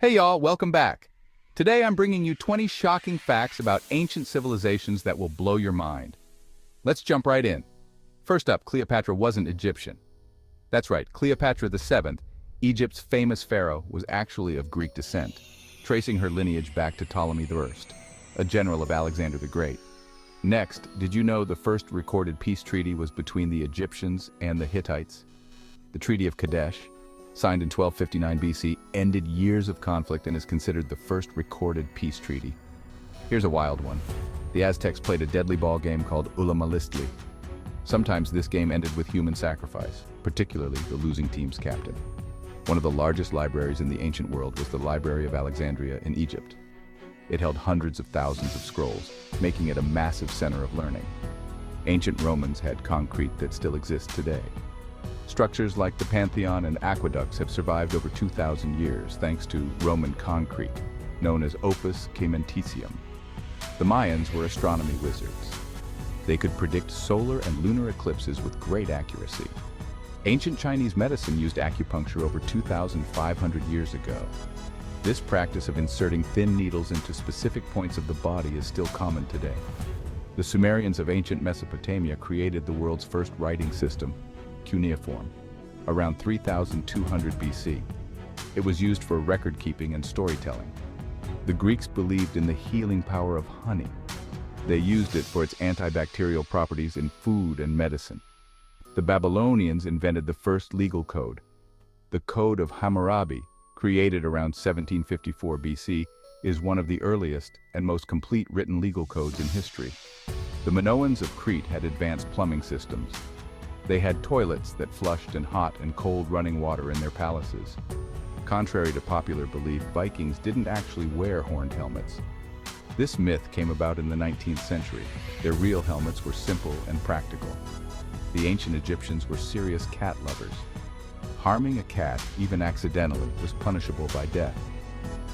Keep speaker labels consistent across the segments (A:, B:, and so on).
A: Hey y'all, welcome back. Today I'm bringing you 20 shocking facts about ancient civilizations that will blow your mind. Let's jump right in. First up, Cleopatra wasn't Egyptian. That's right, Cleopatra VII, Egypt's famous pharaoh, was actually of Greek descent, tracing her lineage back to Ptolemy I, a general of Alexander the Great. Next, did you know the first recorded peace treaty was between the Egyptians and the Hittites? The Treaty of Kadesh, signed in 1259 BC, ended years of conflict and is considered the first recorded peace treaty. Here's a wild one. The Aztecs played a deadly ball game called Ullamalistli. Sometimes this game ended with human sacrifice, particularly the losing team's captain. One of the largest libraries in the ancient world was the Library of Alexandria in Egypt. It held hundreds of thousands of scrolls, making it a massive center of learning. Ancient Romans had concrete that still exists today. Structures like the Pantheon and aqueducts have survived over 2,000 years thanks to Roman concrete, known as opus caementicium. The Mayans were astronomy wizards. They could predict solar and lunar eclipses with great accuracy. Ancient Chinese medicine used acupuncture over 2,500 years ago. This practice of inserting thin needles into specific points of the body is still common today. The Sumerians of ancient Mesopotamia created the world's first writing system, cuneiform, around 3200 BC. It was used for record-keeping and storytelling. The Greeks believed in the healing power of honey. They used it for its antibacterial properties in food and medicine. The Babylonians invented the first legal code. The Code of Hammurabi, created around 1754 BC, is one of the earliest and most complete written legal codes in history. The Minoans of Crete had advanced plumbing systems. They had toilets that flushed in hot and cold running water in their palaces. Contrary to popular belief, Vikings didn't actually wear horned helmets. This myth came about in the 19th century. Their real helmets were simple and practical. The ancient Egyptians were serious cat lovers. Harming a cat, even accidentally, was punishable by death.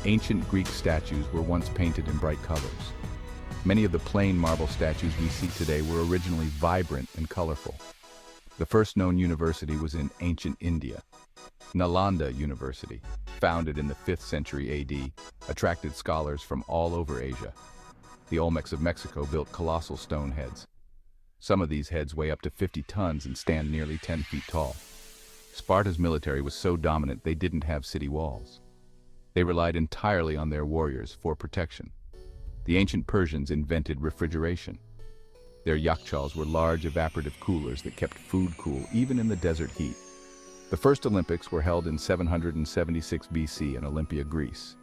A: Ancient Greek statues were once painted in bright colors. Many of the plain marble statues we see today were originally vibrant and colorful. The first known university was in ancient India. Nalanda University, founded in the 5th century AD, attracted scholars from all over Asia. The Olmecs of Mexico built colossal stone heads. Some of these heads weigh up to 50 tons and stand nearly 10 feet tall. Sparta's military was so dominant they didn't have city walls. They relied entirely on their warriors for protection. The ancient Persians invented refrigeration. Their yakhchals were large evaporative coolers that kept food cool even in the desert heat. The first Olympics were held in 776 BC in Olympia, Greece.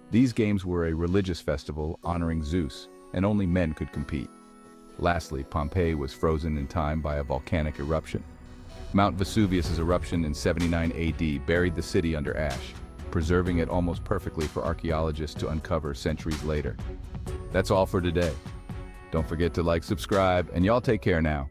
A: These games were a religious festival honoring Zeus, and only men could compete. Lastly, Pompeii was frozen in time by a volcanic eruption. Mount Vesuvius's eruption in 79 AD buried the city under ash, preserving it almost perfectly for archaeologists to uncover centuries later. That's all for today. Don't forget to like, subscribe, and y'all take care now.